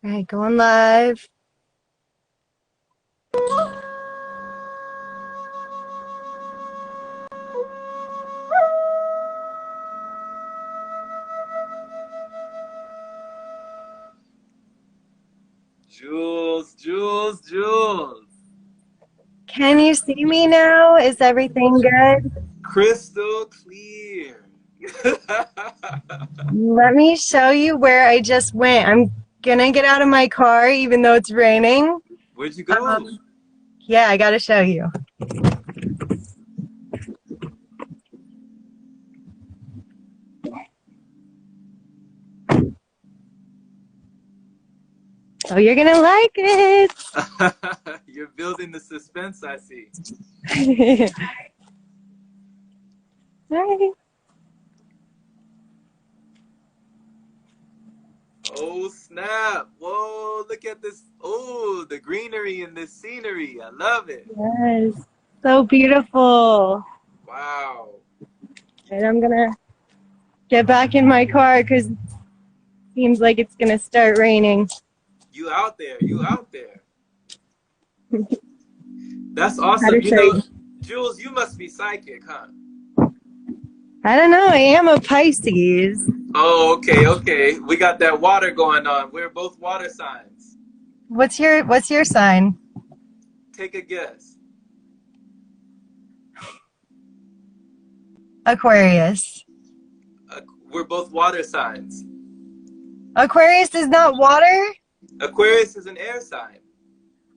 All right, going live. Jules, Jules, Jules. Can you see me now? Is everything good? Crystal clear. Let me show you where I just went. I'm gonna get out of my car even though it's raining. Where'd you go? Yeah, I gotta show you. Oh, you're gonna like it. You're building the suspense, I see. Hi. Oh, snap. Whoa, look at this. Oh, the greenery in this scenery. I love it. Yes, so beautiful. Wow. And I'm gonna get back in my car because it seems like it's gonna start raining. You out there. You out there. That's How to awesome. show you? Jules, you must be psychic, huh? I don't know. I am a Pisces. Oh, okay, okay. We got that water going on. We're both water signs. What's your sign? Take a guess. Aquarius. We're both water signs. Aquarius is not water? Aquarius is an air sign.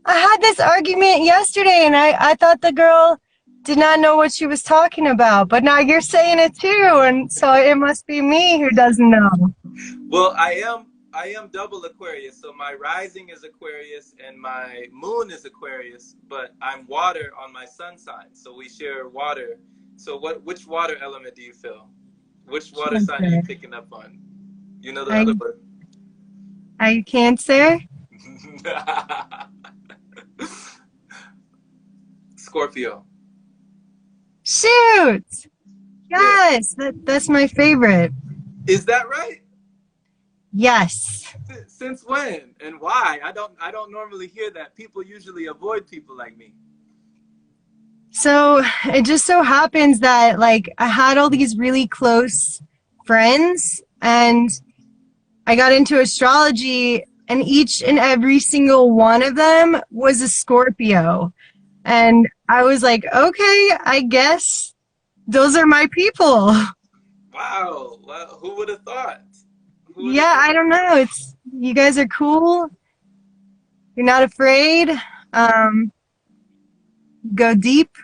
I had this argument yesterday and I thought the girl did not know what she was talking about, but now you're saying it too, and so it must be me who doesn't know. Well, I am double Aquarius, so my rising is Aquarius and my moon is Aquarius, but I'm water on my sun sign, so we share water. So which water element do you feel? Which water sign are you picking up on? You know the other one? Are you Cancer? Scorpio. Shoot! Yes, that's my favorite. Is that right? Yes. Since when and why? I don't normally hear that. People usually avoid people like me. So it just so happens that like I had all these really close friends and I got into astrology and each and every single one of them was a Scorpio. And I was like, okay, I guess those are my people. Wow. Well, who would have thought? Yeah, I don't know. You guys are cool. You're not afraid. Go deep.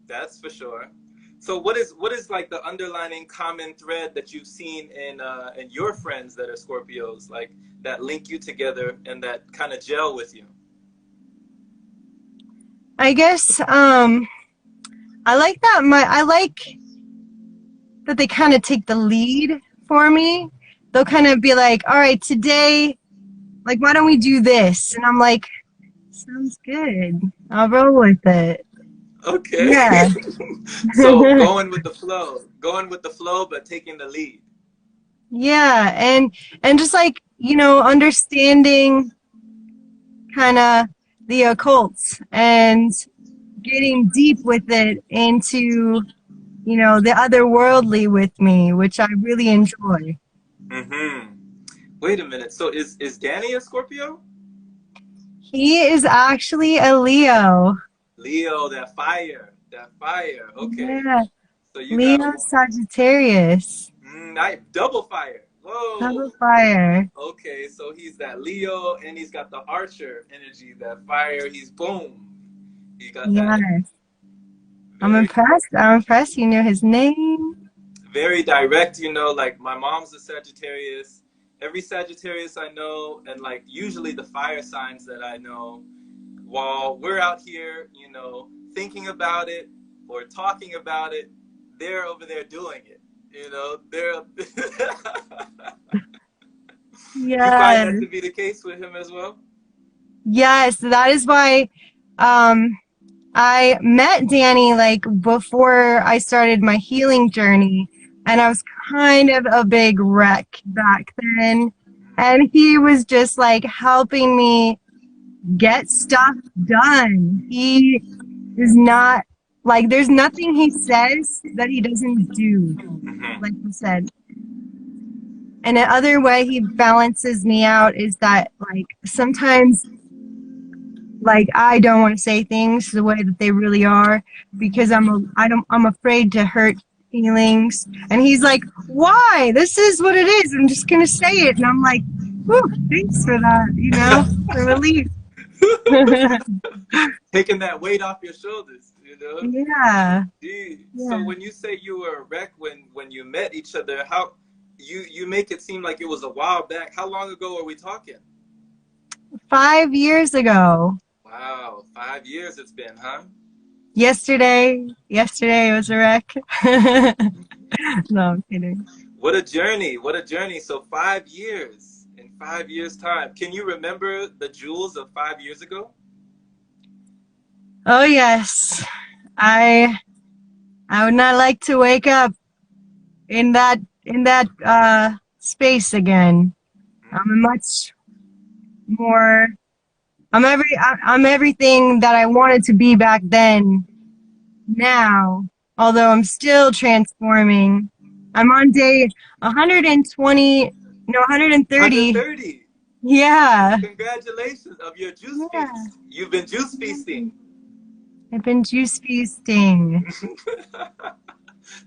That's for sure. So what is like the underlining common thread that you've seen in your friends that are Scorpios, like that link you together and that kind of gel with you? I guess I like that I like that they kind of take the lead for me. They'll kind of be like, all right, today, like, why don't we do this? And I'm like, sounds good. I'll roll with it. Okay. Yeah. So going with the flow, but taking the lead. Yeah, and just like, understanding kind of the occult and getting deep with it into, the otherworldly with me, which I really enjoy. Mm-hmm. Wait a minute. So is Danny a Scorpio? He is actually a Leo. Leo, that fire. Okay. Yeah, So you Leo got Sagittarius. double fire. Whoa. Double fire. Okay, so he's that Leo and he's got the Archer energy, that fire. He's boom. He got that. Yes. I'm impressed. I'm impressed you know his name. Very direct, like my mom's a Sagittarius. Every Sagittarius I know, and like usually the fire signs that I know, while we're out here, thinking about it or talking about it, they're over there doing it. They're. You find that to be the case with him as well? Yes, that is why I met Danny like before I started my healing journey, and I was kind of a big wreck back then. And he was just like helping me get stuff done. He is not like, there's nothing he says that he doesn't do, like Hmm. you said. And the other way he balances me out is that, like, sometimes, like, I don't want to say things the way that they really are because I'm afraid to hurt feelings. And he's like, "Why? This is what it is. I'm just gonna say it." And I'm like, "Whew, thanks for that, for relief." Taking that weight off your shoulders, you know. Yeah, Gee. So yeah. when you say you were a wreck when you met each other, how you make it seem like it was a while back. How long ago are we talking? 5 years ago. Wow, 5 years it's been, huh? Yesterday was a wreck. No, I'm kidding. What a journey! What a journey! So 5 years. In 5 years' time, can you remember the Jules of 5 years ago? Oh yes, I I would not like to wake up in that space again. I'm a much more I'm everything that I wanted to be back then now, although I'm still transforming. I'm on day 120, no, 130. 130. Yeah. Congratulations of your juice Yeah. feast. You've been juice feasting. I've been juice feasting.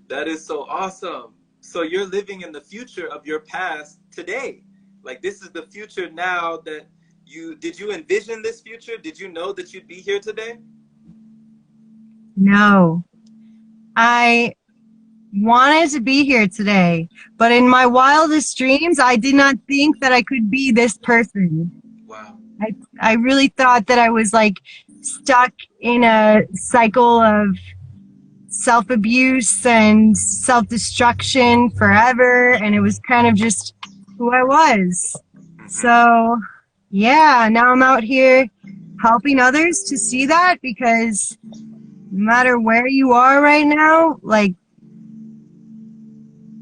That is so awesome. So you're living in the future of your past today. Like this is the future now that you did you envision this future? Did you know that you'd be here today? No. I wanted to be here today, but in my wildest dreams, I did not think that I could be this person. Wow. I really thought that I was like stuck in a cycle of self abuse and self destruction forever, and it was kind of just who I was. Hmm. So, yeah, now I'm out here helping others to see that because no matter where you are right now, like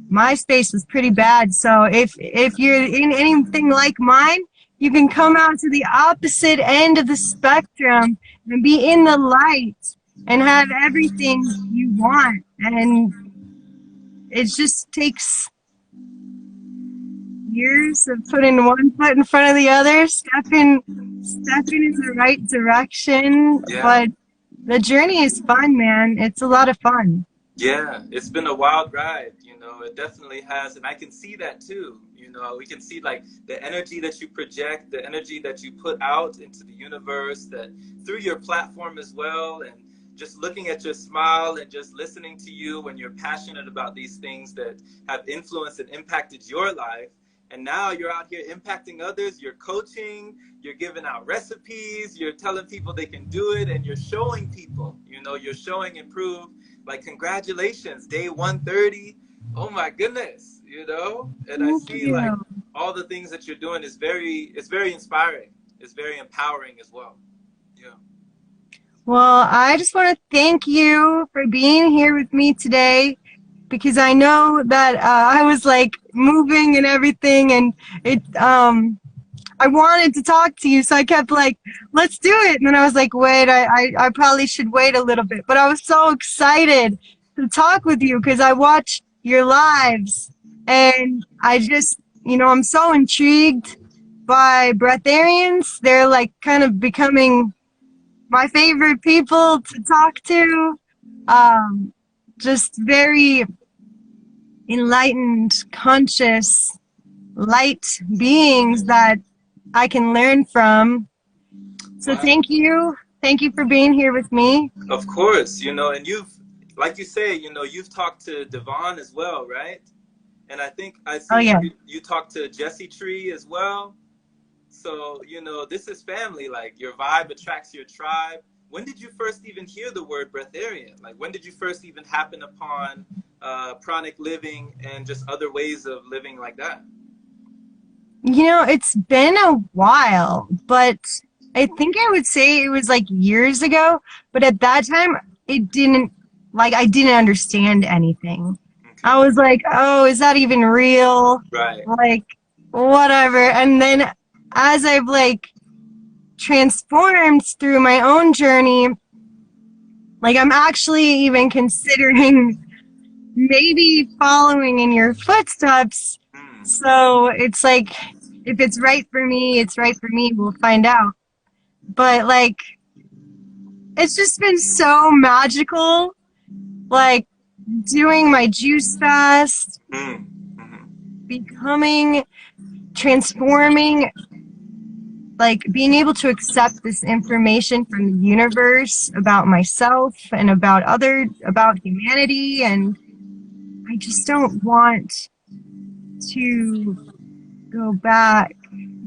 my space was pretty bad. So if you're in anything like mine, you can come out to the opposite end of the spectrum and be in the light and have everything you want. And it just takes years of putting one foot in front of the other, stepping in the right direction. Yeah. But the journey is fun, man. It's a lot of fun. Yeah, it's been a wild ride, it definitely has. And I can see that too. We can see like the energy that you project, the energy that you put out into the universe, that through your platform as well. And just looking at your smile and just listening to you when you're passionate about these things that have influenced and impacted your life. And now you're out here impacting others, you're coaching, you're giving out recipes, you're telling people they can do it, and you're showing people, you're showing and prove like congratulations, day 130. Oh my goodness, and I Thank see like you. all the things that you're doing is very inspiring. It's very empowering as well. Yeah. Well, I just want to thank you for being here with me today because I know that I was like moving and everything and I wanted to talk to you, so I kept like, let's do it. And then I was like, wait, I probably should wait a little bit. But I was so excited to talk with you because I watch your lives and I just, I'm so intrigued by breatharians. They're like kind of becoming my favorite people to talk to. Um, just very enlightened, conscious, light beings that I can learn from. So Wow. thank you. Thank you for being here with me. Of course, and you've, like you say, you've talked to Devon as well, right? And I think I Oh see yeah. you talked to Jesse Tree as well. So, this is family. Like your vibe attracts your tribe. When did you first even hear the word breatharian? Like when did you first even happen upon pranic living and just other ways of living like that? It's been a while, but I think I would say it was like years ago. But at that time, it didn't, like, I didn't understand anything. Okay. I was like, oh, is that even real? Right. Like, whatever. And then as I've like transformed through my own journey, like I'm actually even considering maybe following in your footsteps. Mm. So it's like, if it's right for me, it's right for me. We'll find out. But like, it's just been so magical. Like doing my juice fast, Mm. Mhm. becoming, transforming, like being able to accept this information from the universe about myself and about humanity. And I just don't want to go back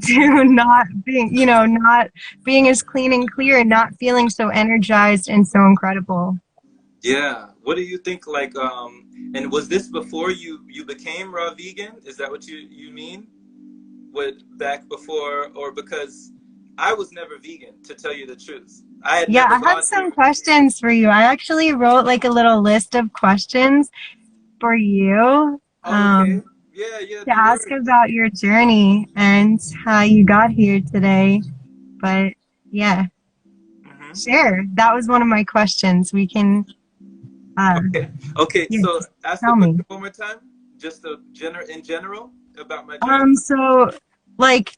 to not being, not being as clean and clear and not feeling so energized and so incredible. Yeah. What do you think? Like, and was this before you became raw vegan? Is that what you mean? What, back before, or because I was never vegan, to tell you the truth. I had Yeah, never I have gone some through. questions for you. I actually wrote like a little list of questions for you Oh, okay. Yeah, yeah. to No ask worries. about your journey and how you got here today. But yeah, Hmm. share. That was one of my questions. We can, uh, Okay. Okay. yeah, So just ask the tell me. question one more time. Just in general about my journey. So like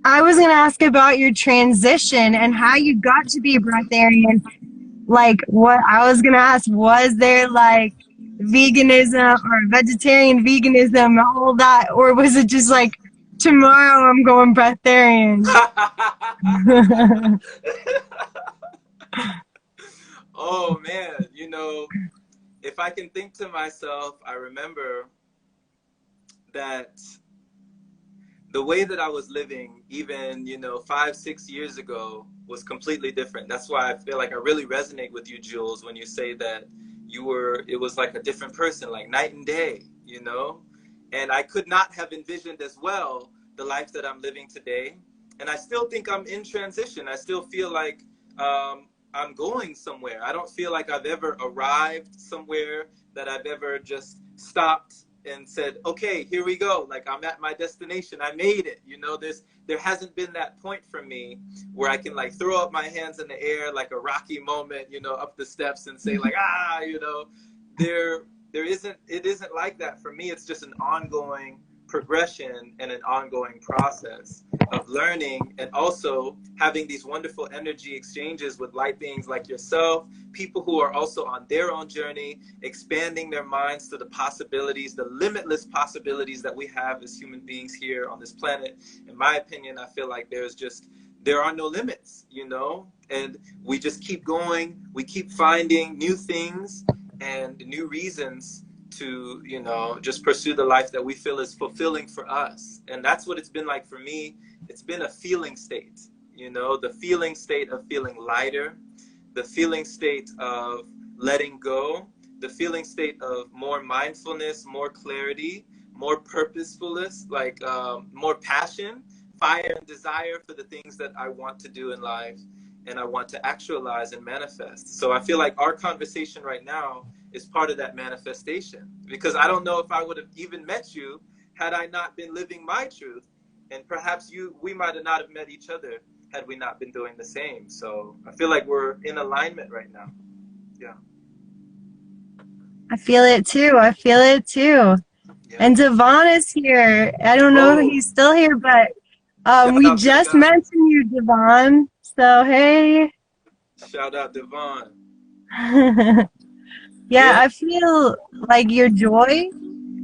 I was gonna ask about your transition and how you got to be a breatharian. Like what I was gonna ask, was there like veganism or vegetarian veganism, all that, or was it just like tomorrow I'm going breatharian? Oh man, if I can think to myself, I remember that the way that I was living, even 5, 6 years ago, was completely different. That's why I feel like I really resonate with you, Jules, when you say that it was like a different person, like night and day. And I could not have envisioned as well the life that I'm living today. And I still think I'm in transition. I still feel like I'm going somewhere. I don't feel like I've ever arrived somewhere, that I've ever just stopped and said, okay, here we go. Like I'm at my destination. I made it. There hasn't been that point for me where I can like throw up my hands in the air like a Rocky moment, up the steps and say like, there it isn't like that for me. It's just an ongoing progression and an ongoing process of learning, and also having these wonderful energy exchanges with light beings like yourself, people who are also on their own journey, expanding their minds to the possibilities, the limitless possibilities that we have as human beings here on this planet. In my opinion, I feel like there are no limits, and we just keep going. We keep finding new things and new reasons to just pursue the life that we feel is fulfilling for us. And that's what it's been like for me. It's been a feeling state, the feeling state of feeling lighter, the feeling state of letting go, the feeling state of more mindfulness, more clarity, more purposefulness, like more passion, fire and desire for the things that I want to do in life and I want to actualize and manifest. So I feel like our conversation right now is part of that manifestation, because I don't know if I would have even met you had I not been living my truth, and perhaps we might have not have met each other had we not been doing the same. So I feel like we're in alignment right now. Yeah. I feel it too. I feel it too. Yeah. And Devon is here. I don't know if Oh, he's still here, but shout we out to the just guy. mentioned you, Devon. So hey. Shout out Devon. Yeah, Yeah. I feel like your joy,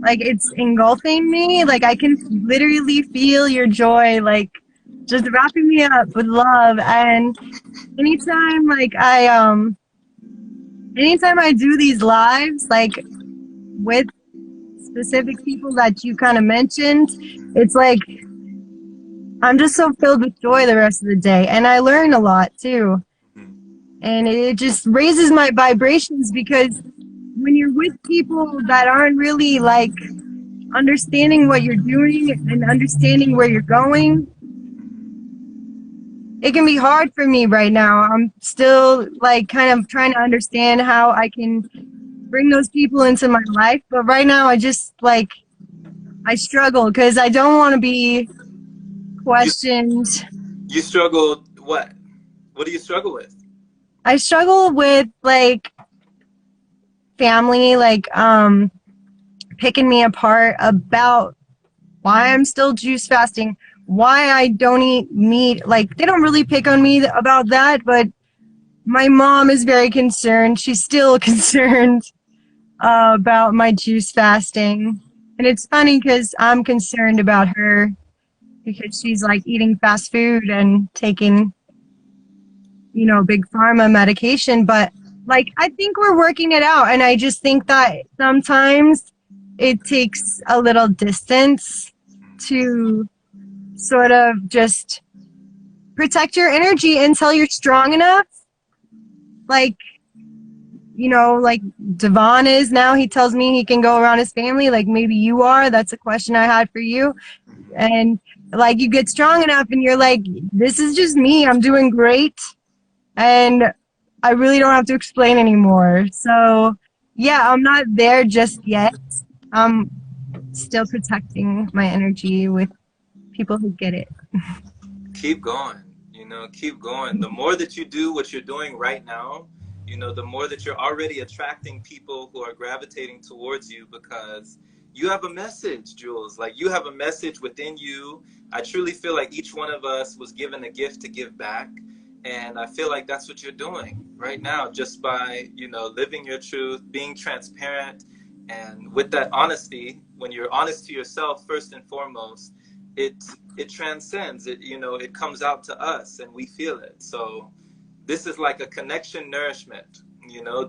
like it's engulfing me. Like I can literally feel your joy, like just wrapping me up with love. And anytime like anytime I do these lives, like with specific people that you kind of mentioned, it's like I'm just so filled with joy the rest of the day. And I learn a lot too. Mhm. And it just raises my vibrations, because when you're with people that aren't really like understanding what you're doing and understanding where you're going, it can be hard for me right now. I'm still like kind of trying to understand how I can bring those people into my life. But right now, I just like I struggle because I don't want to be You questioned. you struggle what? What do you struggle with? I struggle with like family, like picking me apart about why I'm still juice fasting, why I don't eat meat. Like they don't really pick on me about that, but my mom is very concerned. She's still concerned about my juice fasting. And it's funny because I'm concerned about her because she's like eating fast food and taking, big pharma medication. But like, I think we're working it out. And I just think that sometimes it takes a little distance to sort of just protect your energy until you're strong enough. Like, like Devon is now, he tells me he can go around his family. Like maybe you are. That's a question I had for you. And like you get strong enough and you're like, this is just me. I'm doing great. And I really don't have to explain anymore. So yeah, I'm not there just yet. I'm still protecting my energy with people who get it. Keep going, keep going. The more that you do what you're doing right now, the more that you're already attracting people who are gravitating towards you because you have a message, Jules. Like you have a message within you. I truly feel like each one of us was given a gift to give back. And I feel like that's what you're doing right now, just by, living your truth, being transparent. And with that honesty, when you're honest to yourself, first and foremost, it it transcends it, it comes out to us and we feel it. So this is like a connection nourishment.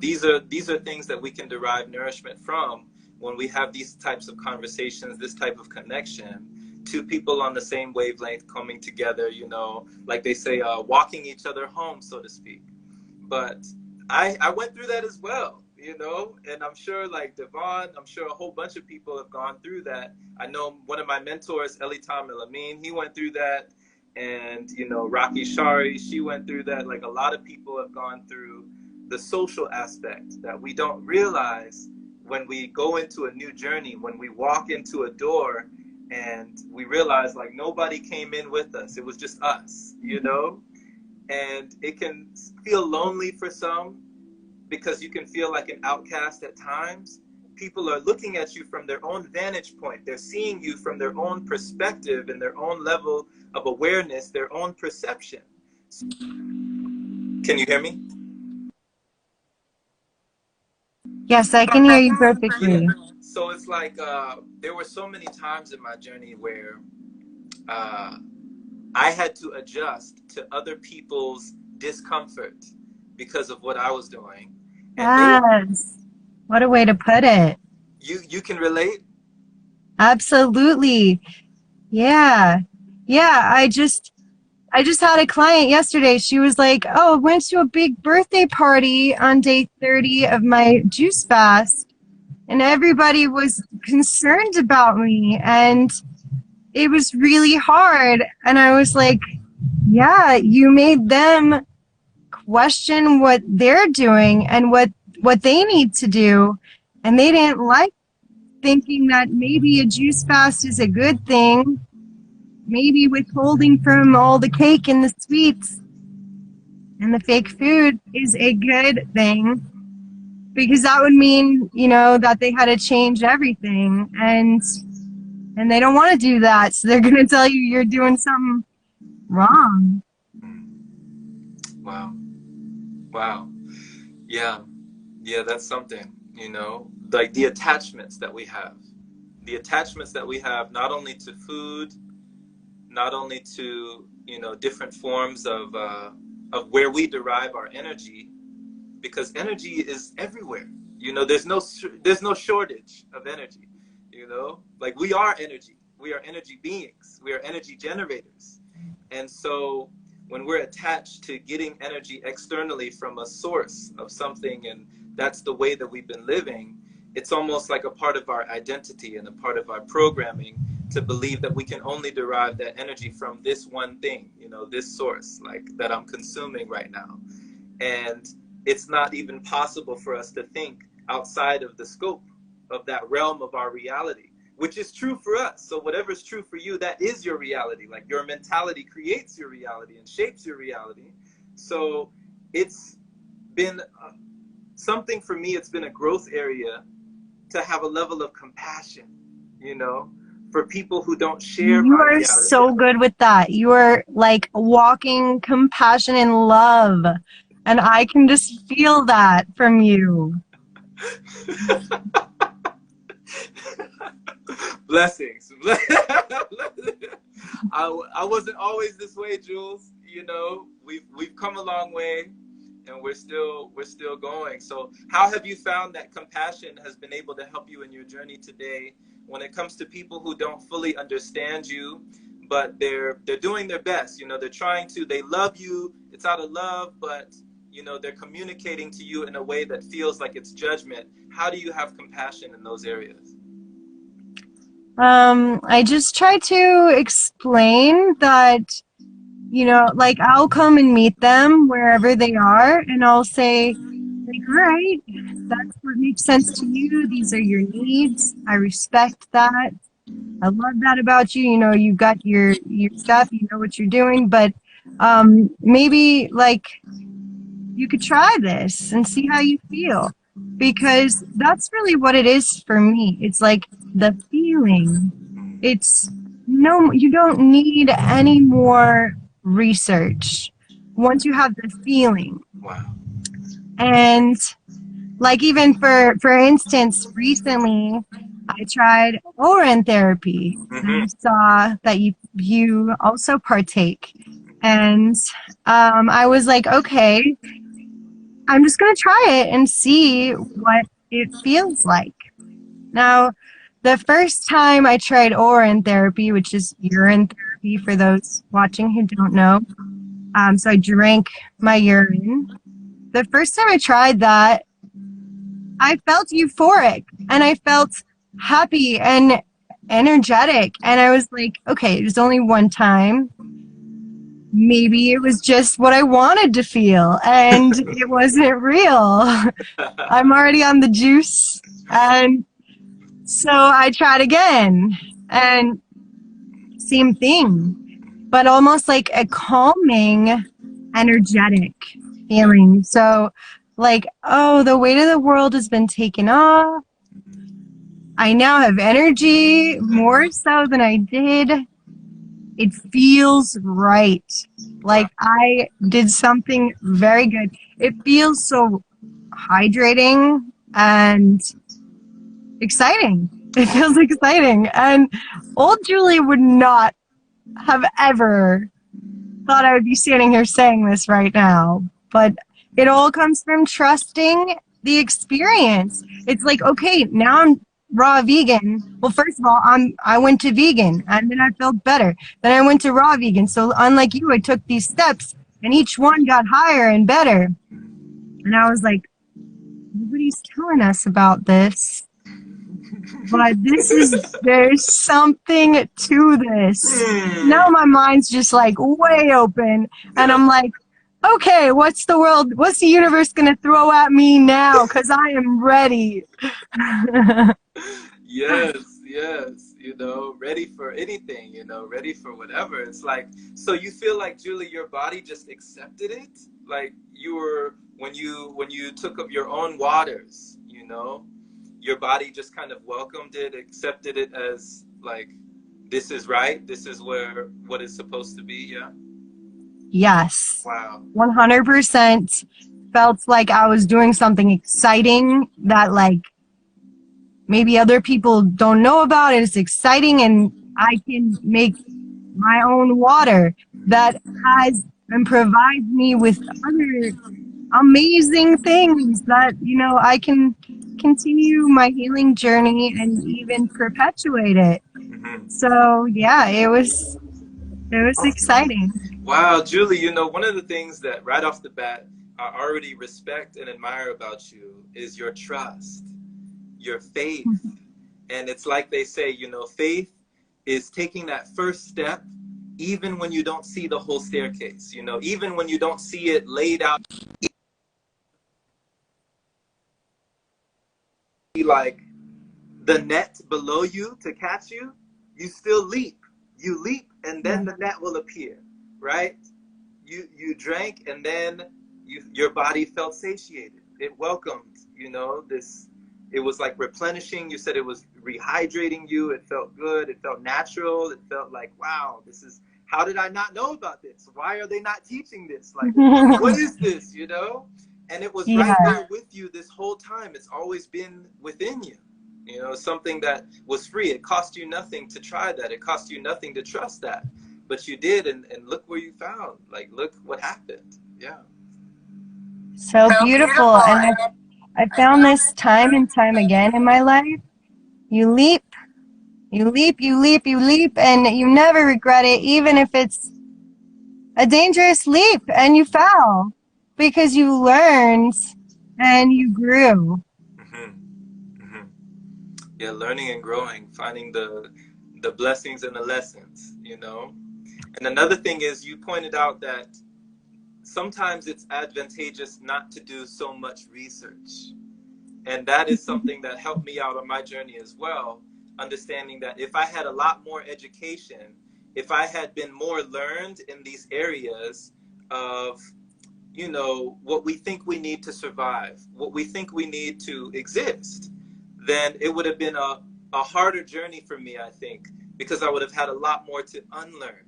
These are things that we can derive nourishment from when we have these types of conversations, this type of connection, two people on the same wavelength coming together, like they say, walking each other home, so to speak. But I went through that as well, and I'm sure like Devon, I'm sure a whole bunch of people have gone through that. I know one of my mentors, Ellie Tom Elamin, he went through that. And, Rocky Shari, she went through that. Like a lot of people have gone through the social aspect that we don't realize when we go into a new journey, when we walk into a door and we realize like nobody came in with us. It was just us, and it can feel lonely for some because you can feel like an outcast at times. People are looking at you from their own vantage point. They're seeing you from their own perspective and their own level of awareness, their own perception. Can you hear me? Yes, I can hear you Yeah. perfectly. So it's like there were so many times in my journey where uh, I had to adjust to other people's discomfort because of what I was doing, and they Yes. What a way to put it. you can relate. Absolutely. Yeah. Yeah, I just had a client yesterday. She was like, "Oh, I went to a big birthday party on day 30 of my juice fast, and everybody was concerned about me, and it was really hard." And I was like, "Yeah, you made them question what they're doing and what they need to do, and they didn't like thinking that maybe a juice fast is a good thing. Maybe withholding from all the cake and the sweets and the fake food is a good thing because that would mean, that they had to change everything and they don't want to do that. So they're going to tell you you're doing something wrong." Wow. Wow. Yeah. Yeah, that's something, like the attachments that we have. The attachments that we have not only to food, not only to, different forms of where we derive our energy, because energy is everywhere. There's no shortage of energy, like we are energy. We are energy beings. We are energy generators. And so when we're attached to getting energy externally from a source of something, and that's the way that we've been living, it's almost like a part of our identity and a part of our programming to believe that we can only derive that energy from this one thing, this source, like that I'm consuming right now. And it's not even possible for us to think outside of the scope of that realm of our reality. which is true for us. So whatever's true for you, that is your reality. Like your mentality creates your reality and shapes your reality. So it's been something for me. It's been a growth area to have a level of compassion, you know, for people who don't share You my are reality. so good with that. You are like walking compassion and love. And I can just feel that from you. Blessings. I wasn't always this way, Jules. You know, we've come a long way, and we're still going. So how have you found that compassion has been able to help you in your journey today when it comes to people who don't fully understand you, but they're doing their best? You know, they're trying to, they love you, it's out of love, but you know, they're communicating to you in a way that feels like it's judgment. How do you have compassion in those areas? I just try to explain that, you know, like I'll come and meet them wherever they are, and I'll say, like, all right, that's what makes sense to you. These are your needs. I respect that. I love that about you. You know, you got your stuff, you know what you're doing, but maybe like you could try this and see how you feel. Because that's really what it is for me. It's like the feeling. It's no, you don't need any more research once you have the feeling. Wow. And like even for instance, recently I tried Oren therapy and I saw that you also partake. And I was like, okay, I'm just gonna try it and see what it feels like. Now, the first time I tried Oren therapy, which is urine therapy for those watching who don't know, so I drank my urine. The first time I tried that, I felt euphoric and I felt happy and energetic. And I was like, okay, it was only one time. Maybe it was just what I wanted to feel and it wasn't real. I'm already on the juice. And so I tried again and same thing, but almost like a calming, energetic feeling. So like, oh, the weight of the world has been taken off. I now have energy more so than I did. It feels right. Like I did something very good. It feels so hydrating and exciting. It feels exciting. And old Julie would not have ever thought I would be standing here saying this right now. But it all comes from trusting the experience. It's like, okay, now I'm raw vegan. Well, first of all, I went to vegan and then I felt better. Then I went to raw vegan. So unlike you, I took these steps and each one got higher and better. And I was like, nobody's telling us about this. But there's something to this. Now my mind's just like way open and I'm like, okay, what's the universe gonna throw at me now? Because I am ready. Yes, you know, ready for anything, you know, ready for whatever. It's like, so you feel like, Julie, your body just accepted it? Like you were, when you took up your own waters, you know, your body just kind of welcomed it, accepted it as like, this is right, this is what it's supposed to be, yeah? Yes. Wow. 100% felt like I was doing something exciting that like maybe other people don't know about. It's exciting and I can make my own water that has and provides me with other amazing things that, you know, I can continue my healing journey and even perpetuate it. So yeah, it was exciting. Wow, Julie, you know, one of the things that right off the bat I already respect and admire about you is your trust, your faith. And it's like they say, you know, faith is taking that first step even when you don't see the whole staircase, you know, even when you don't see it laid out, like the net below you to catch you, you still leap. You leap, and then Yeah. the net will appear, right? You drank, and then your body felt satiated. It welcomed, this. It was like replenishing. You said it was rehydrating you. It felt good. It felt natural. It felt like, wow, this is. How did I not know about this? Why are they not teaching this? Like, what is this? And it was right Yeah. there with you this whole time. It's always been within you. Something that was free. It cost you nothing to try that. It cost you nothing to trust that. But you did, and look where you found. Like, look what happened. Yeah. So So beautiful. beautiful. And And I I found found this this time time and time and again in time my life. You leap, you leap, you leap, you leap, and you never regret it, even if it's a dangerous leap and you fell, because you learned and you grew. Mm-hmm. Mm-hmm. Yeah, learning and growing, finding the blessings and the lessons. And another thing is, you pointed out that sometimes it's advantageous not to do so much research. And that is something that helped me out on my journey as well, understanding that if I had a lot more education, if I had been more learned in these areas of, what we think we need to survive, what we think we need to exist, then it would have been a harder journey for me, I think, because I would have had a lot more to unlearn.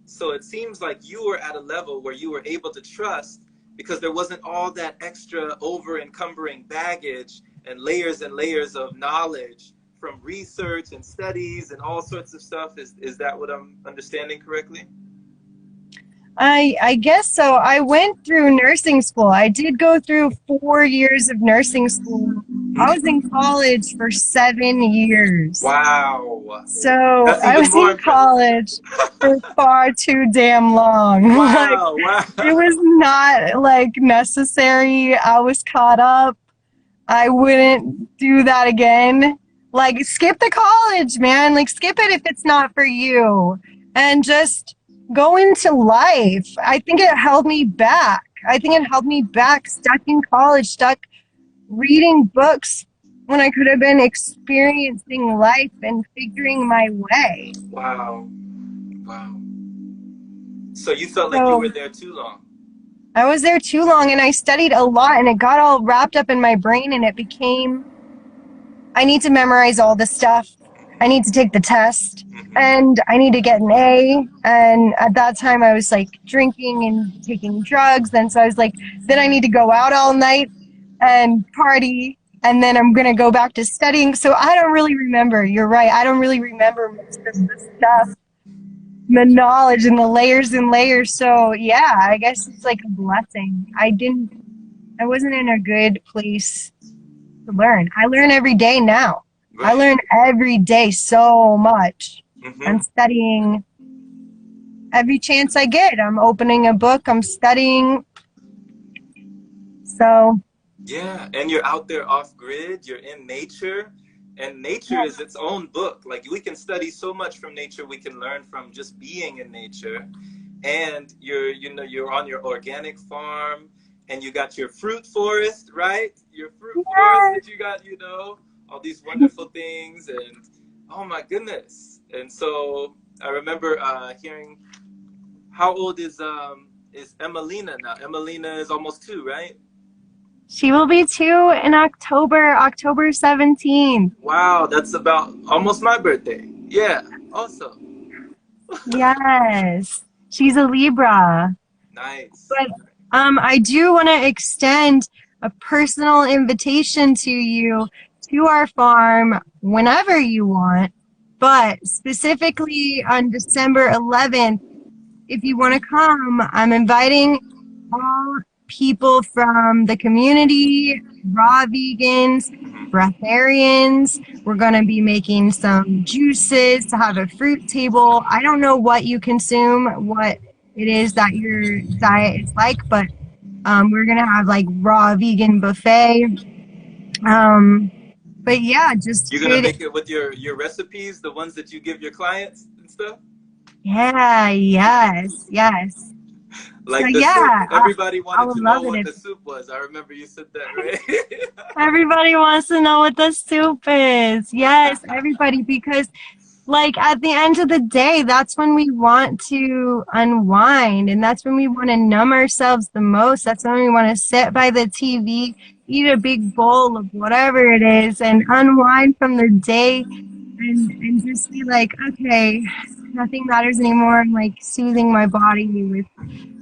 So it seems like you were at a level where you were able to trust, because there wasn't all that extra over encumbering baggage and layers of knowledge from research and studies and all sorts of stuff. Is that what I'm understanding correctly? I guess so. I went through nursing school. I did go through 4 years of nursing school. I was in college for 7 years. Wow. So That's I even was more in impressive. college for far too damn long. Like, Wow. Wow. it was not like necessary. I was caught up. I wouldn't do that again. Like, skip the college, man. Like, skip it if it's not for you. And just go into life. I think it held me back. I think it held me back, stuck in college, stuck reading books when I could have been experiencing life and figuring my way. Wow. Wow. So you felt like you So were there too long. I was there too long and I studied a lot and it got all wrapped up in my brain and it became I need to memorize all this stuff. I need to take the test Mm-hmm. and I need to get an A. And at that time, I was like drinking and taking drugs. And so I was like, then I need to go out all night and party. And then I'm going to go back to studying. So I don't really remember. You're right. I don't really remember most of the stuff, the knowledge and the layers and layers. So yeah, I guess it's like a blessing. I wasn't in a good place to learn. I learn every day now. I Right. learn every day so much. I'm Mm-hmm. studying every chance I get. I'm opening a book, I'm studying. So, Yeah, and you're out there off grid, you're in nature, and nature is its own book. Like, we can study so much from nature, we can learn from just being in nature. And you're on your organic farm, and you got your fruit forest, right? Your fruit forest yeah. that you got, all these wonderful things, and oh my goodness. And so I remember hearing, how old is Emelina now? Emelina is almost 2, right? She will be 2 in October, October 17th. Wow, that's about almost my birthday. Yeah, awesome. Yes. She's a Libra. Nice. But I do want to extend a personal invitation to you to our farm whenever you want, but specifically on December 11th, if you want to come, I'm inviting all people from the community, raw vegans, breatharians. We're going to be making some juices to have a fruit table. I don't know what you consume, what it is that your diet is like, but we're going to have like raw vegan buffet. Um, but yeah, just You're gonna hit, make it with your recipes, the ones that you give your clients and stuff? yeah, yes, yes. So Like the yeah, soup, everybody I wanted would to love know it what if the soup was. I remember you said that, right? everybody wants to know what the soup is. Yes, everybody, because like at the end of the day, that's when we want to unwind and that's when we want to numb ourselves the most. That's when we want to sit by the TV, eat a big bowl of whatever it is and unwind from the day and just be like, okay, nothing matters anymore. I'm like soothing my body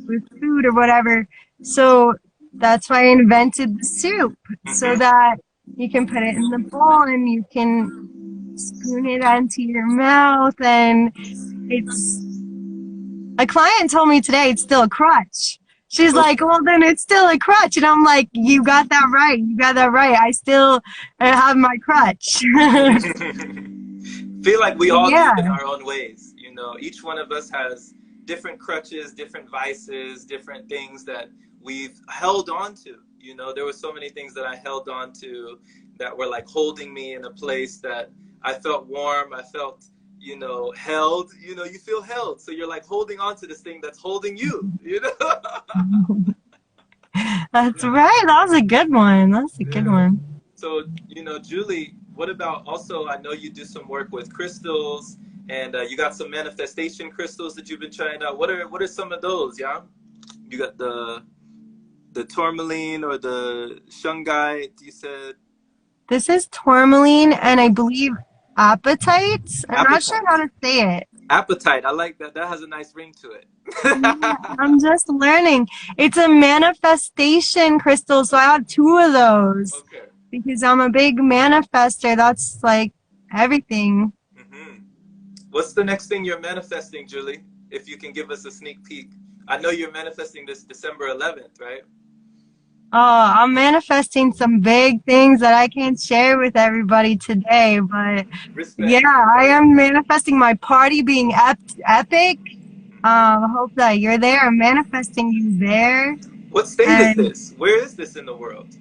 with food or whatever. So that's why I invented the soup so Hmm. that you can put it in the bowl and you can spoon it onto your mouth. And it's a client told me today it's still a crutch. She's like, well, then it's still a crutch. And I'm like, you got that right. You got that right. I still have my crutch. Feel like we all do it in Yeah. our own ways. You know, each one of us has different crutches, different vices, different things that we've held on to. You know, there were so many things that I held on to that were like holding me in a place that I felt warm. I felt, you know, held. You know, you feel held. So you're like holding on to this thing that's holding you, you know? That's right. That was a good one. That's a good Yeah. one. So, you know, Julie, what about also, I know you do some work with crystals and you got some manifestation crystals that you've been trying out. What are some of those, yeah? You got the tourmaline or the shungite, you said This is tourmaline and I believe appetites. I'm not sure how appetite. to say it. Appetite, I like that. That has a nice ring to it. Yeah, I'm just learning. It's a manifestation crystal, so I have two of those Okay. because I'm a big manifester. That's like everything. Hmm. What's the next thing you're manifesting, Julie? If you can give us a sneak peek. I know you're manifesting this December 11th, right? Oh, I'm manifesting some big things that I can't share with everybody today, but yeah, Respect. I am manifesting my party being epic. I hope that you're there. I'm manifesting you there. What state is And this? Where is this in the world?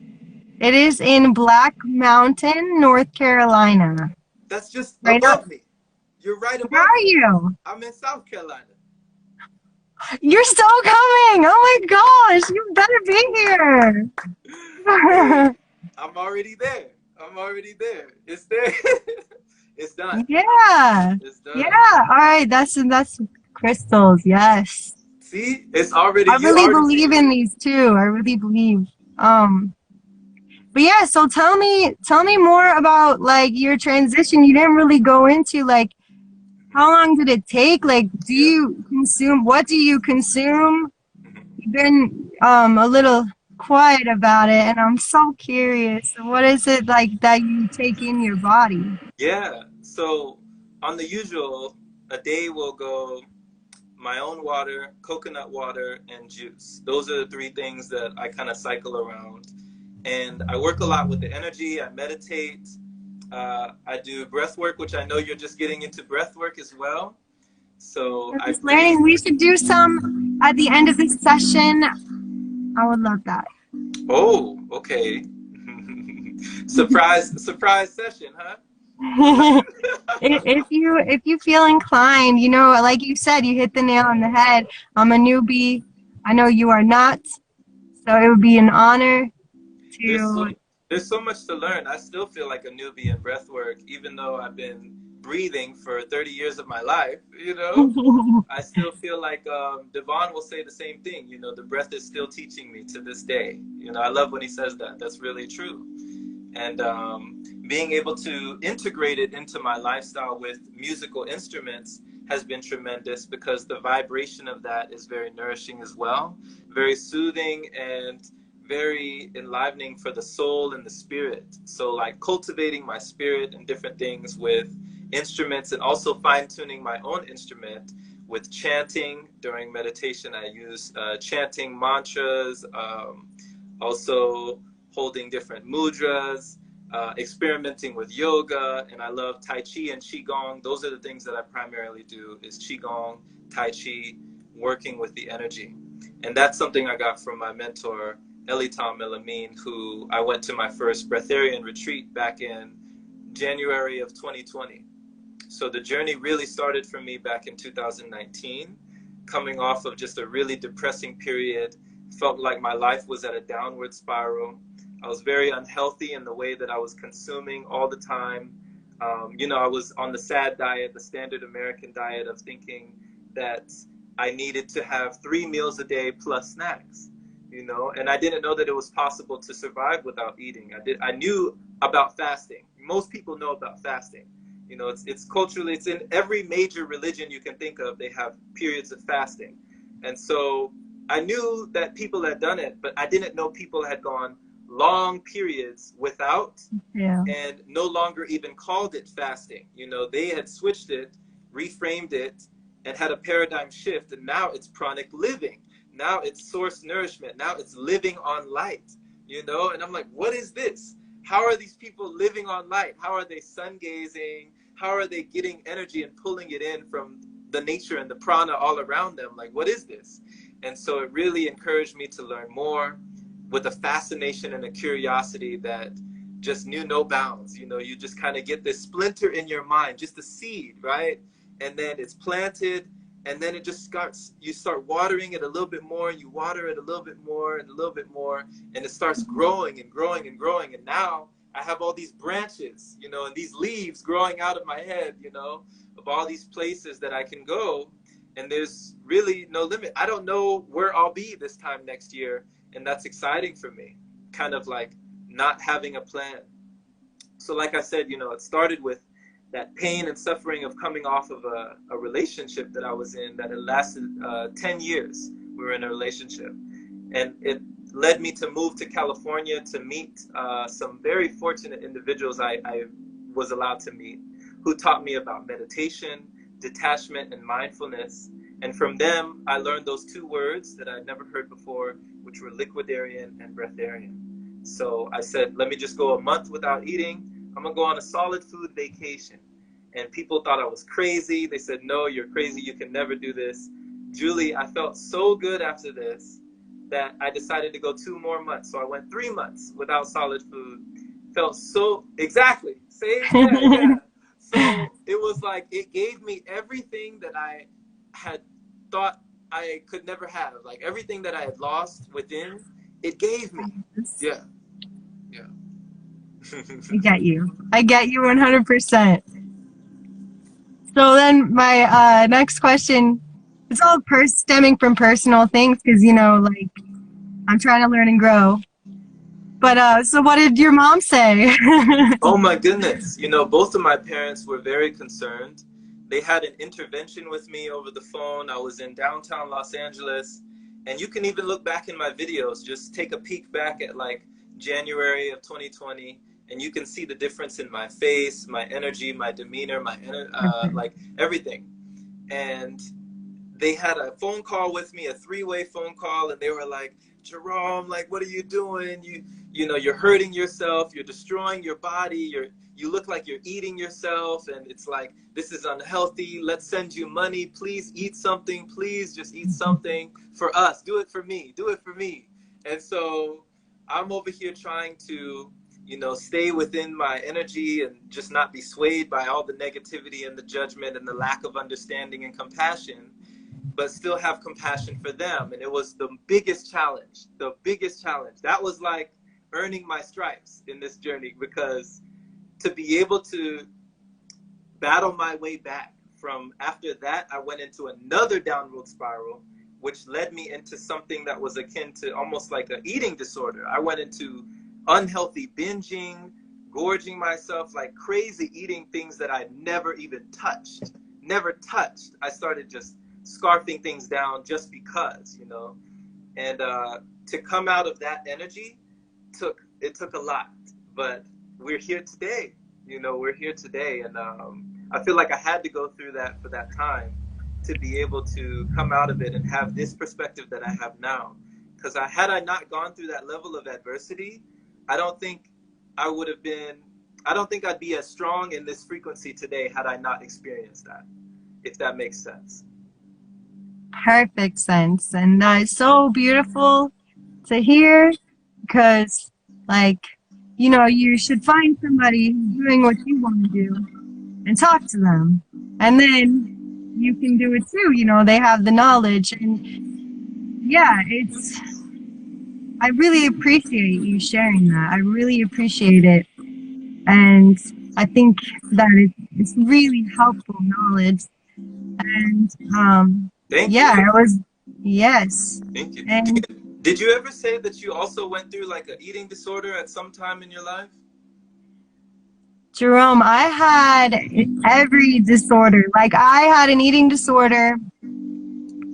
it is in Black Mountain, North Carolina. That's just Right up. above me. You're right Where above are me. you? I'm in South Carolina. You're so coming. Oh my gosh, you better be here. Hey, I'm already there. I'm already there. It's there. It's done. Yeah. It's Yeah. done. All right. That's crystals. Yes. See, it's already, I you really already see believe it. in these too. I really believe. Um, but yeah, so tell me more about like your transition. You didn't really go into like how long did it take? Like, do Yeah. you consume, what do you consume? Mhm. You've been a little quiet about it, and I'm so curious. What is it like that you take in your body? Yeah. So on the usual, a day will go my own water, coconut water, and juice. Those are the three things that I kind of cycle around. And I work a lot with the energy. I meditate. I do breath work, which I know you're just getting into breath work as well. So I'm I just breathe. learning. We should do some at the end of this session. I would love that. Oh, okay. Surprise session, huh? Well, If you feel inclined, you know, like you said, you hit the nail on the head. I'm a newbie. I know you are not, so it would be an honor there's to. so there's so much to learn. I still feel like a newbie in breath work, even though I've been breathing for 30 years of my life. You know, I still feel like Devon will say the same thing. You know, the breath is still teaching me to this day. You know, I love when he says that. That's really true. And being able to integrate it into my lifestyle with musical instruments has been tremendous because the vibration of that is very nourishing as well, very soothing and very enlivening for the soul and the spirit. So like cultivating my spirit and different things with instruments and also fine-tuning my own instrument with chanting during meditation. I use chanting mantras, also holding different mudras, experimenting with yoga, and I love Tai Chi and Qigong. Those are the things that I primarily do is Qigong, Tai Chi, working with the energy. And that's something I got from my mentor, Elitam Elamine, who I went to my first breatharian retreat back in January of 2020. So the journey really started for me back in 2019. coming off of just a really depressing period. Felt like my life was at a downward spiral. I was very unhealthy in the way that I was consuming all the time. I was on the SAD diet, the standard American diet of thinking that I needed to have 3 meals a day plus snacks, and I didn't know that it was possible to survive without eating. I knew about fasting. Most people know about fasting. It's culturally, it's in every major religion you can think of. They have periods of fasting. And so I knew that people had done it, but I didn't know people had gone long periods without, Yeah. and no longer even called it fasting. They had switched it, reframed it, and had a paradigm shift. And now it's chronic living. Now it's source nourishment. Now it's living on light, and I'm like, what is this? How are these people living on light? How are they sun gazing? How are they getting energy and pulling it in from the nature and the prana all around them? Like, what is this? And so it really encouraged me to learn more, with a fascination and a curiosity that just knew no bounds. You just kind of get this splinter in your mind, just a seed, right? And then it's planted, and then it just starts, you start watering it a little bit more, and you water it a little bit more and a little bit more, and it starts growing and growing and growing. And now I have all these branches, and these leaves growing out of my head, of all these places that I can go. And there's really no limit. I don't know where I'll be this time next year. And that's exciting for me, kind of like not having a plan. So like I said, it started with that pain and suffering of coming off of a relationship that I was in that had lasted 10 years. We were in a relationship. And it led me to move to California to meet some very fortunate individuals I was allowed to meet, who taught me about meditation, detachment, and mindfulness. And from them, I learned those 2 words that I'd never heard before, which were liquidarian and breatharian. So I said, let me just go a month without eating. I'm gonna go on a solid food vacation. And people thought I was crazy. They said, no, you're crazy. You can never do this. Julie, I felt so good after this that I decided to go 2 more months. So I went 3 months without solid food. Felt so, exactly, same, yeah. So it was like, it gave me everything that I had thought I could never have. Like everything that I had lost within, it gave me. Yeah. Yeah. I get you 100%. So then my next question, it's all stemming from personal things because, like I'm trying to learn and grow. But so what did your mom say? Oh my goodness. Both of my parents were very concerned. They had an intervention with me over the phone. I was in downtown Los Angeles. And you can even look back in my videos, just take a peek back at like January of 2020, and you can see the difference in my face, my energy, my demeanor, like everything. And they had a phone call with me, a 3-way phone call, and they were like, Jerome, like, what are you doing? You're hurting yourself, you're destroying your body, you look like you're eating yourself, and it's like, this is unhealthy. Let's send you money. Please eat something. Please just eat something for us. Do it for me. Do it for me. And so I'm over here trying to, stay within my energy and just not be swayed by all the negativity and the judgment and the lack of understanding and compassion, but still have compassion for them. And it was the biggest challenge, That was like earning my stripes in this journey, because to be able to battle my way back from after that, I went into another downward spiral, which led me into something that was akin to almost like an eating disorder. I went into unhealthy binging, gorging myself like crazy, eating things that I never even touched. I started just scarfing things down just because, and to come out of that energy took a lot, but we're here today. And I feel like I had to go through that for that time to be able to come out of it and have this perspective that I have now. Because had I not gone through that level of adversity, I don't think I'd be as strong in this frequency today had I not experienced that, if that makes sense. Perfect sense. And it's so beautiful to hear because, like, you should find somebody who's doing what you want to do and talk to them. And then you can do it too. You know, they have the knowledge. And yeah, I really appreciate you sharing that. I really appreciate it. And I think that it's really helpful knowledge. And Thank yeah, you. it was, yes. Thank you. And Did you ever say that you also went through like an eating disorder at some time in your life? Jerome, I had every disorder. Like, I had an eating disorder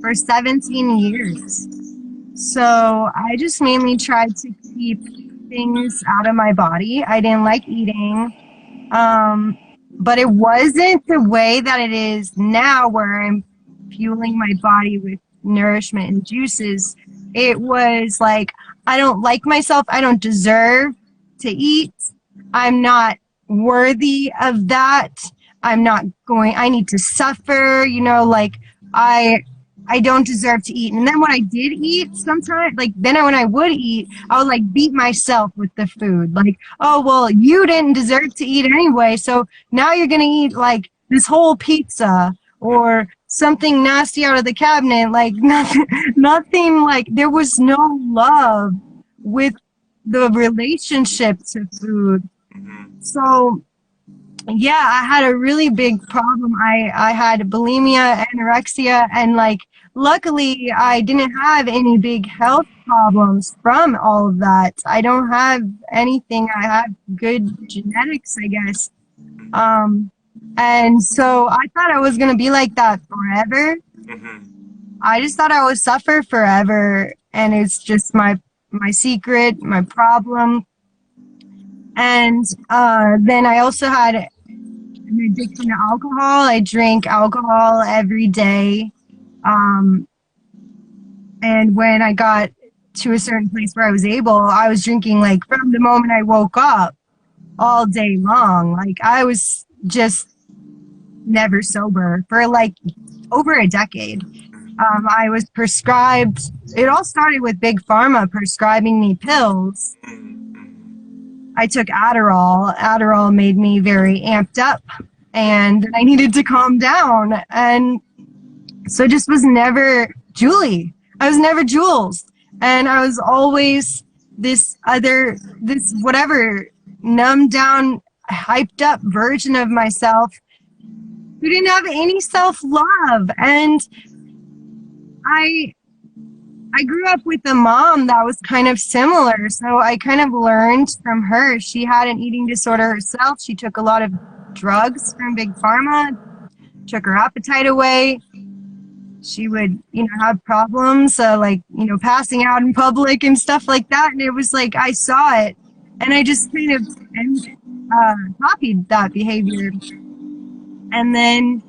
for 17 years. So I just mainly tried to keep things out of my body. I didn't like eating. But it wasn't the way that it is now, where I'm fueling my body with nourishment and juices. It was like, I don't like myself. I don't deserve to eat. I'm not worthy of that. I need to suffer, you know, like I I don't deserve to eat. And then when I did eat sometimes, like then when I would eat, I would like beat myself with the food. Like, oh, well, you didn't deserve to eat anyway. So now you're going to eat like this whole pizza or something nasty out of the cabinet. Like nothing like there was no love with the relationship to food. So yeah, I had a really big problem. I had bulimia, anorexia, and like luckily I didn't have any big health problems from all of that. I don't have anything. I have good genetics, I guess. Um, and so I thought I was gonna be like that forever. I just thought I would suffer forever, and it's just my secret, my problem. And then I also had an addiction to alcohol. I drank alcohol every day. And when I got to a certain place where I was able, I was drinking like from the moment I woke up all day long. Like I was just never sober for like over a decade. I was prescribed, it all started with Big Pharma prescribing me pills. I took Adderall. Adderall made me very amped up and I needed to calm down. And so just was never Julie. I was never Jules. And I was always this whatever numbed down, hyped up version of myself who didn't have any self-love. And I grew up with a mom that was kind of similar, so I kind of learned from her. She had an eating disorder herself. She took a lot of drugs from Big Pharma, took her appetite away. She would, have problems, like, passing out in public and stuff like that. And it was like, I saw it, and I just kind of copied that behavior. And then,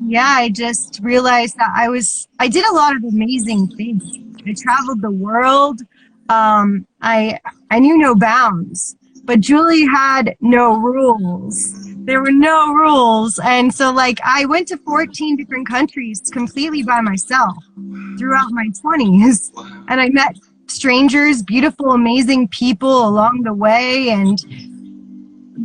yeah, I just realized that I did a lot of amazing things. I traveled the world. I knew no bounds, but Julie had no rules. There were no rules. And so like I went to 14 different countries completely by myself throughout my 20s. And I met strangers, beautiful, amazing people along the way. And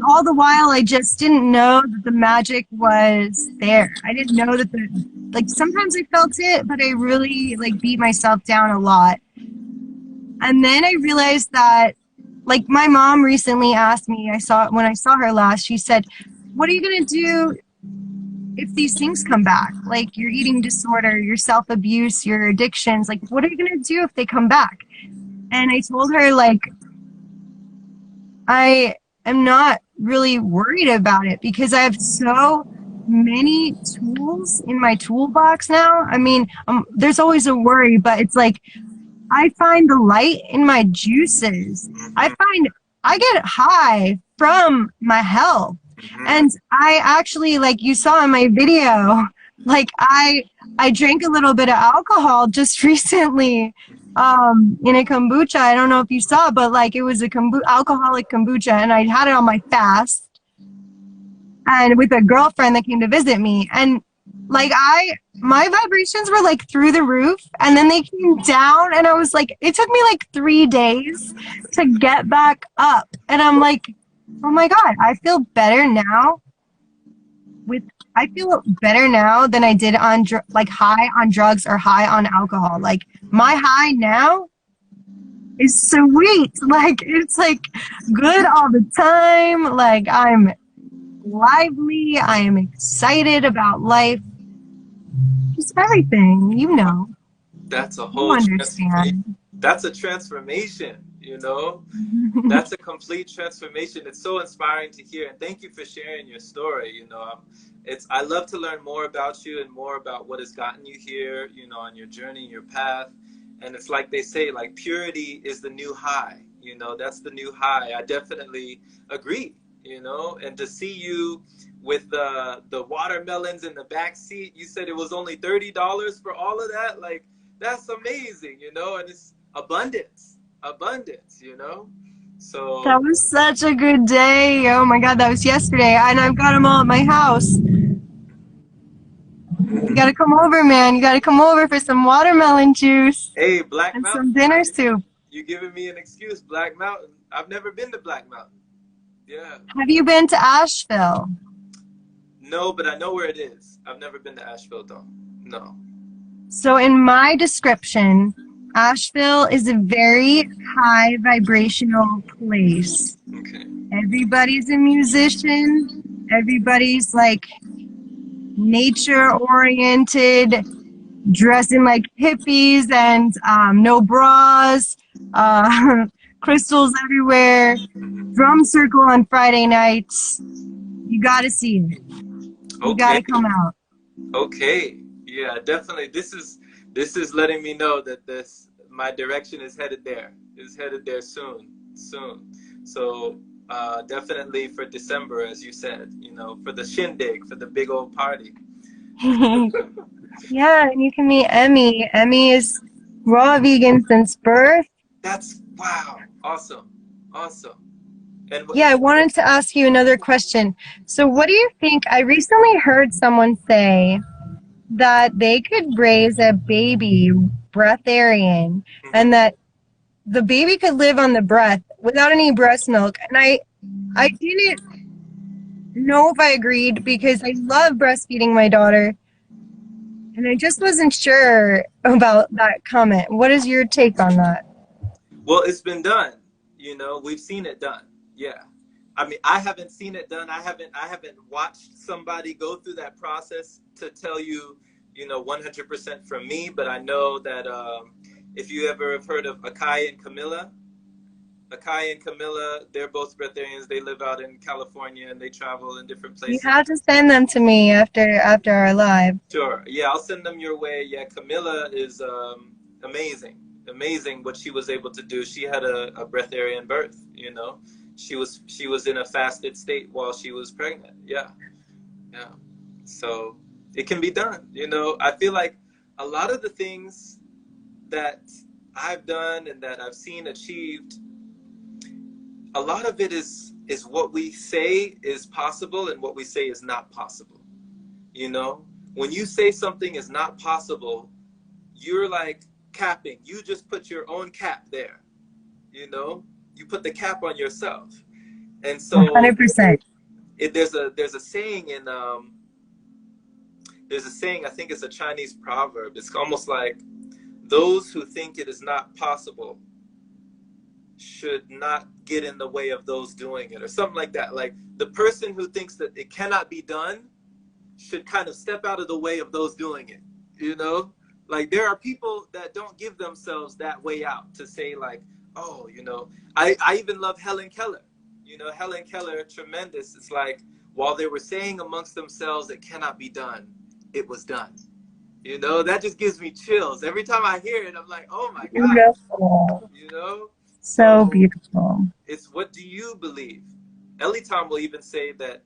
all the while I just didn't know that the magic was there. I didn't know that sometimes I felt it, but I really beat myself down a lot. And then I realized that my mom recently asked me, when I saw her last, she said, what are you going to do if these things come back? Like your eating disorder, your self-abuse, your addictions, what are you going to do if they come back? And I told her I am not really worried about it because I have so many tools in my toolbox now. I mean, there's always a worry, but it's I find the light in my juices. I get high from my health. And I actually, you saw in my video, I drank a little bit of alcohol just recently in a kombucha. I don't know if you saw, but it was a alcoholic kombucha, and I had it on my fast and with a girlfriend that came to visit me. And my vibrations were through the roof, and then they came down, and I was it took me 3 days to get back up. And I'm oh my God, I feel better now with I feel better now than I did on like high on drugs or high on alcohol. Like my high now is sweet. Like it's like good all the time. Like I'm lively. I am excited about life. Just everything, you know. That's a You whole transformation. understand. That's a transformation, you know? That's a complete transformation. It's so inspiring to hear, and thank you for sharing your story. You know, it's I love to learn more about you and more about what has gotten you here, you know, on your journey, your path. And it's like they say, like purity is the new high. You know, that's the new high. I definitely agree. You know, and to see you with the watermelons in the back seat, you said it was only $30 for all of that. Like that's amazing, you know, and it's abundance, you know. That So was such a good day. Oh my God, that was yesterday. And I've got them all at my house. You gotta come over, man. You gotta come over for some watermelon juice hey, Black and Mountain, some dinner soup. you giving me an excuse, Black Mountain. I've never been to Black Mountain. Yeah. Have you been to Asheville? No, but I know where it is. I've never been to Asheville though. No. So, in my description, Asheville is a very high vibrational place. Okay. Everybody's a musician, everybody's like nature oriented, dressing like hippies and no bras, crystals everywhere, drum circle on Friday nights. You gotta see it. You Okay. gotta come out. Okay. Yeah, definitely. This is letting me know that this my direction is headed there. Is headed there soon. Soon. So definitely for December, as you said, you know, for the shindig, for the big old party. Yeah, and you can meet Emmy. Emmy is raw vegan since birth. That's wow. Awesome. Awesome. And Yeah, I wanted to ask you another question. So, what do you think? I recently heard someone say that they could raise a baby breatharian and that the baby could live on the breath without any breast milk. And I didn't know if I agreed because I love breastfeeding my daughter. And I just wasn't sure about that comment. What is your take on that? well, it's been done. You know, we've seen it done. Yeah. I mean, I haven't seen it done. I haven't watched somebody go through that process to tell you, you know, 100% from me, but I know that if you ever have heard of Akai and Camilla, they're both breatharians. They live out in California and they travel in different You places. have to send them to me after our live. Sure. Yeah, I'll send them your way. Yeah, Camilla is amazing. Amazing what she was able to do. She had a breatharian birth, you know. She was in a fasted state while she was pregnant. Yeah. Yeah. So it can be done. You know, I feel like a lot of the things that I've done and that I've seen achieved, a lot of it is what we say is possible and what we say is not possible. You know, when you say something is not possible, you're like capping. You just put your own cap there. You know, you put the cap on yourself. And so 100%. there's a saying in there's a saying, I think it's a Chinese proverb. It's almost like those who think it is not possible should not get in the way of those doing it, or something like that. Like the person who thinks that it cannot be done should kind of step out of the way of those doing it. You know, like there are people that don't give themselves that way out to say like, oh, you know, I even love Helen Keller. You know, Helen Keller, tremendous. It's like while they were saying amongst themselves it cannot be done, it was done. You know, that just gives me chills. Every time I hear it, I'm like, oh my God, Beautiful. you know? So So beautiful. it's what do you believe? Elitom will even say that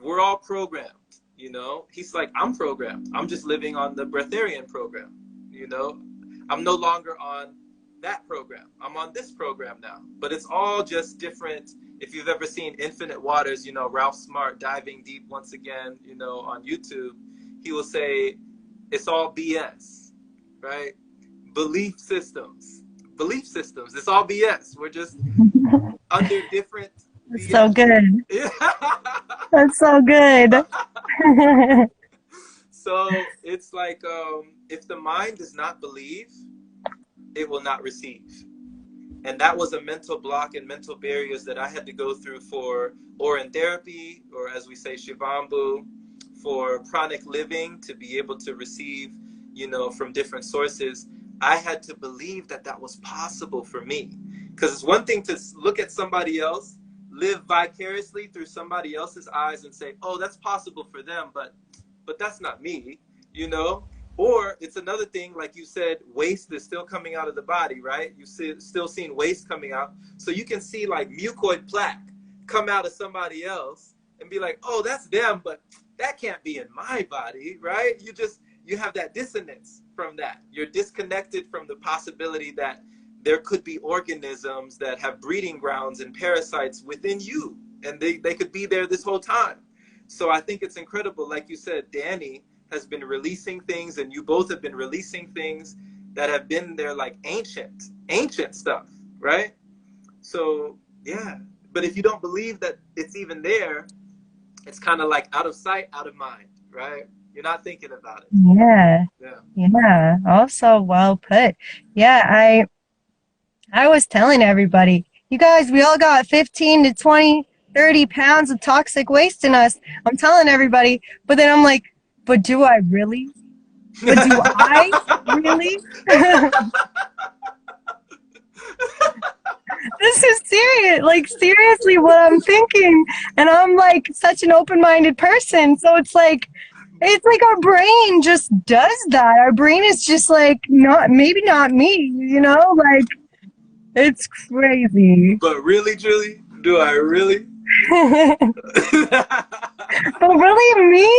we're all programmed, you know? He's like, I'm programmed. I'm just living on the breatharian program, you know? I'm no longer on that program. I'm on this program now. But it's all just different. If you've ever seen Infinite Waters, you know, Ralph Smart diving deep once again, you know, on YouTube, he will say, it's all BS, right? Belief systems. It's all BS. We're just under different It's BS. so good. Yeah. That's so good. So it's like if the mind does not believe, it will not receive. And that was a mental block and mental barriers that I had to go through for Orin therapy, or as we say, Shivambu, for pranic living, to be able to receive, from different sources. I had to believe that that was possible for me. Because it's one thing to look at somebody else, live vicariously through somebody else's eyes and say, oh, that's possible for them, but that's not me, you know? Or it's another thing, like you said, waste is still coming out of the body, right? You see, still seeing waste coming out. So you can see like mucoid plaque come out of somebody else and be like, oh, that's them, but that can't be in my body, right? You have that dissonance from that. You're disconnected from the possibility that there could be organisms that have breeding grounds and parasites within you, and they could be there this whole time. So I think it's incredible. Like you said, Danny has been releasing things, and you both have been releasing things that have been there, like ancient stuff, right? So yeah, but if you don't believe that it's even there, it's kind of like out of sight, out of mind, right? You're not thinking about it. Yeah. Yeah. Yeah. Also well put. Yeah, I was telling everybody, you guys, we all got 15 to 20, 30 pounds of toxic waste in us. I'm telling everybody, but then I'm like, but do I really? But do I really? This is serious, like seriously what I'm thinking. And I'm like such an open-minded person. So it's like our brain just does that. Our brain is just like not maybe not me, like it's crazy. But really, Julie, do I really? But really me?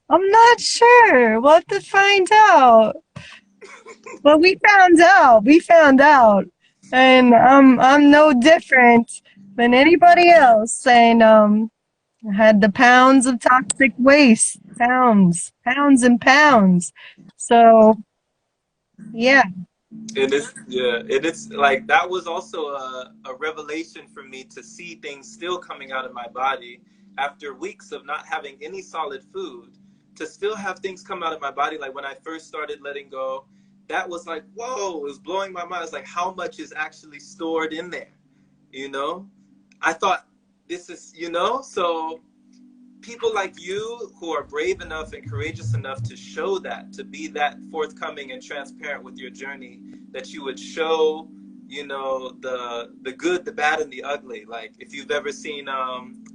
I'm not sure. We'll have to find out. But we found out. We found out. And I'm no different than anybody else. And I had the pounds of toxic waste. Pounds and pounds. So yeah. And it's like that was also a revelation for me, to see things still coming out of my body after weeks of not having any solid food, to still have things come out of my body. Like when I first started letting go, that was like, whoa, it was blowing my mind. It's like, how much is actually stored in there, you know? I thought this is, so people like you who are brave enough and courageous enough to show that, to be that forthcoming and transparent with your journey, that you would show, the good, the bad, and the ugly. Like if you've ever seen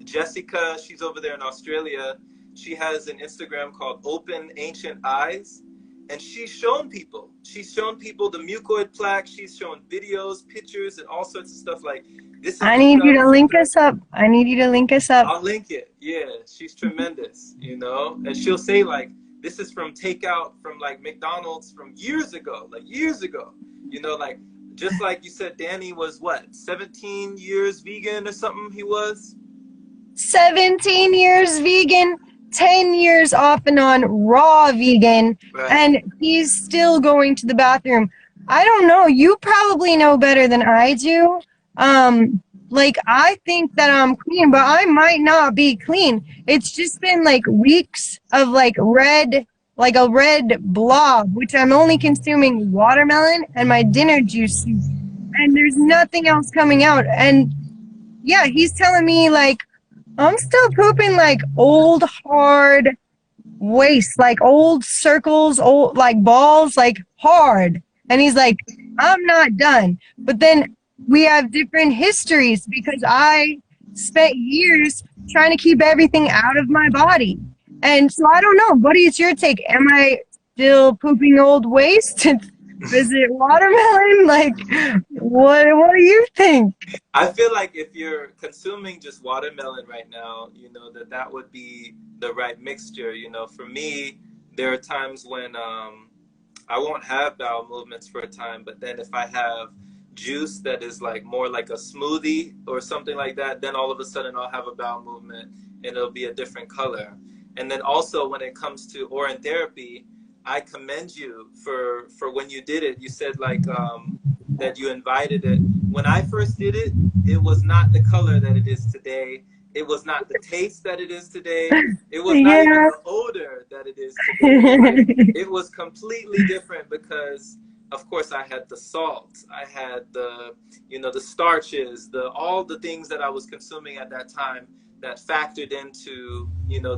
Jessica, she's over there in Australia. She has an Instagram called Open Ancient Eyes. And she's shown people the mucoid plaque. She's shown videos, pictures, and all sorts of stuff. Like, this is I the need you stuff to link that us up. I need you to link us up. I'll link it. Yeah, she's tremendous, And she'll say like, this is from takeout from like McDonald's from years ago, like just like you said, Danny was what, 17 years vegan or something he was? 17 years vegan, 10 years off and on raw vegan, Right. and he's still going to the bathroom. I don't know. You probably know better than I do. Like I think that I'm clean, but I might not be clean. It's just been like weeks of like a red blob, which I'm only consuming watermelon and my dinner juice, and there's nothing else coming out. And yeah, he's telling me like I'm still pooping like old hard waste, like old circles, old like balls, like hard. And he's like, I'm not done. But then we have different histories because I spent years trying to keep everything out of my body. And so I don't know. What is your take? Am I still pooping old waste? Is it watermelon? Like, what do you think? I feel like if you're consuming just watermelon right now, that would be the right mixture. For me, there are times when I won't have bowel movements for a time, but then if I have juice that is like more like a smoothie or something like that, then all of a sudden I'll have a bowel movement and it'll be a different color. And then also when it comes to Orin therapy, I commend you for when you did it. You said like that you invited it. When I first did it, it was not the color that it is today. It was not the taste that it is today. It was not even Yeah. the odor that it is today. It was completely different because, of course, I had the salt, I had the, the starches, the all the things that I was consuming at that time that factored into,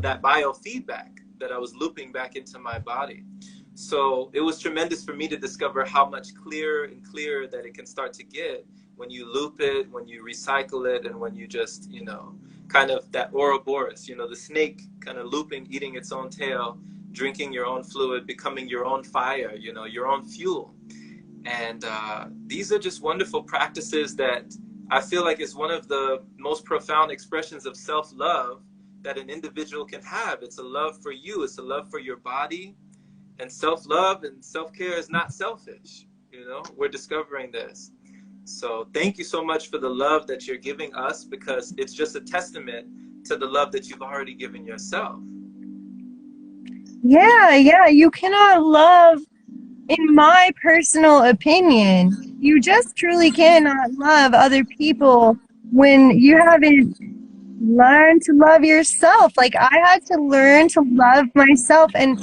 that biofeedback that I was looping back into my body. So it was tremendous for me to discover how much clearer and clearer that it can start to get when you loop it, when you recycle it, and when you just, kind of that Ouroboros, the snake kind of looping, eating its own tail, drinking your own fluid, becoming your own fire, your own fuel. And these are just wonderful practices that I feel like is one of the most profound expressions of self-love that an individual can have. It's a love for you. It's a love for your body. And self-love and self-care is not selfish. We're discovering this. So thank you so much for the love that you're giving us, because it's just a testament to the love that you've already given yourself. Yeah, yeah. You cannot love, in my personal opinion, you just truly cannot love other people when you haven't learned to love yourself. Like, I had to learn to love myself, and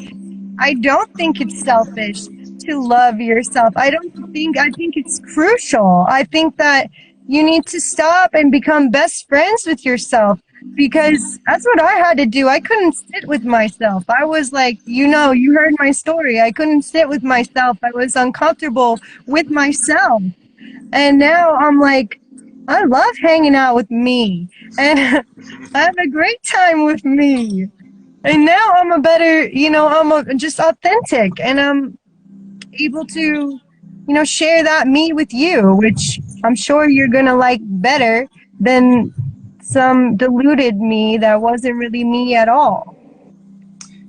I don't think it's selfish to love yourself. I think it's crucial. I think that you need to stop and become best friends with yourself, because that's what I had to do. I couldn't sit with myself. I was like, you heard my story. I couldn't sit with myself. I was uncomfortable with myself. And now I'm like, I love hanging out with me, and I have a great time with me. And now I'm a better, just authentic, and I'm able to, share that me with you, which I'm sure you're going to like better than some diluted me that wasn't really me at all.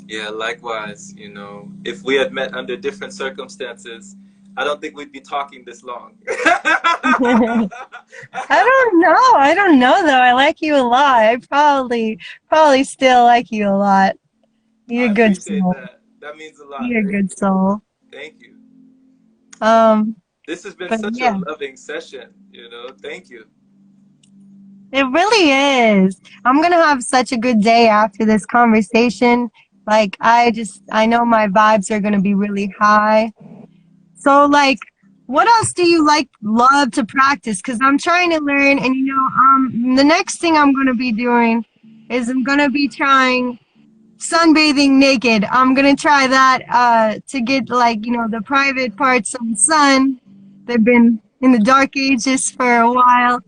Yeah, likewise, if we had met under different circumstances, I don't think we'd be talking this long. I don't know though. I like you a lot. I probably still like you a lot. You're I a good appreciate soul. that. That means a lot. You're a good soul. Thank you. Um, This has been but such a yeah. loving session, Thank you. It really is. I'm gonna have such a good day after this conversation. Like, I know my vibes are gonna be really high. So, like, what else do you love to practice? Because I'm trying to learn, and the next thing I'm gonna be doing is I'm gonna be trying sunbathing naked. I'm gonna try that to get the private parts of the sun. They've been in the dark ages for a while.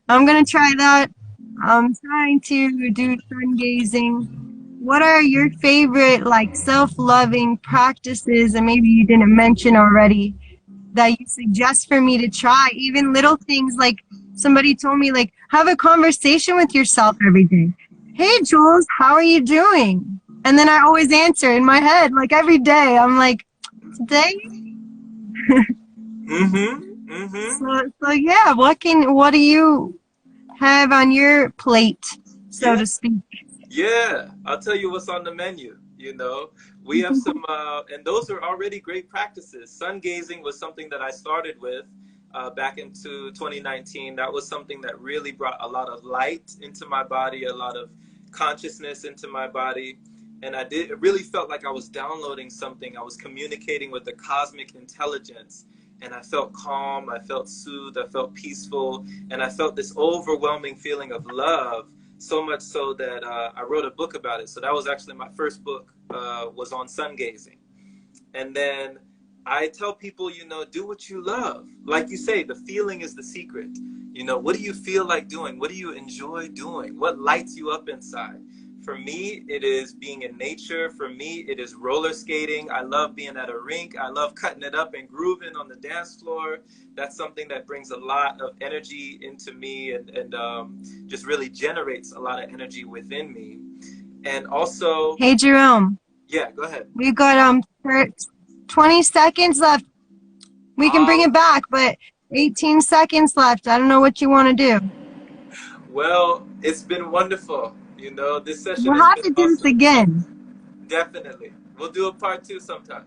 I'm gonna try that. I'm trying to do sun gazing. What are your favorite self-loving practices, and maybe you didn't mention already, that you suggest for me to try? Even little things, like somebody told me, like, have a conversation with yourself every day. Hey, Jules, how are you doing? And then I always answer in my head, like every day. I'm like, today? Mm-hmm. Mm-hmm. So yeah, what do you have on your plate, so Yeah. to speak? Yeah. I'll tell you what's on the menu. We have some, and those are already great practices. Sun gazing was something that I started with back into 2019. That was something that really brought a lot of light into my body, a lot of consciousness into my body. And it really felt like I was downloading something. I was communicating with the cosmic intelligence. And I felt calm, I felt soothed, I felt peaceful, and I felt this overwhelming feeling of love, so much so that I wrote a book about it. So that was actually my first book, was on sun gazing. And then I tell people, do what you love. Like you say, the feeling is the secret. What do you feel like doing? What do you enjoy doing? What lights you up inside? For me, it is being in nature. For me, it is roller skating. I love being at a rink. I love cutting it up and grooving on the dance floor. That's something that brings a lot of energy into me, and just really generates a lot of energy within me. And also, Hey, Jerome, yeah, go ahead. we've got 20 seconds left. We can bring All it right. back, but 18 seconds left. I don't know what you want to do. Well, it's been wonderful. This session We'll has have been to do this awesome. again. Definitely. We'll do a part two sometime.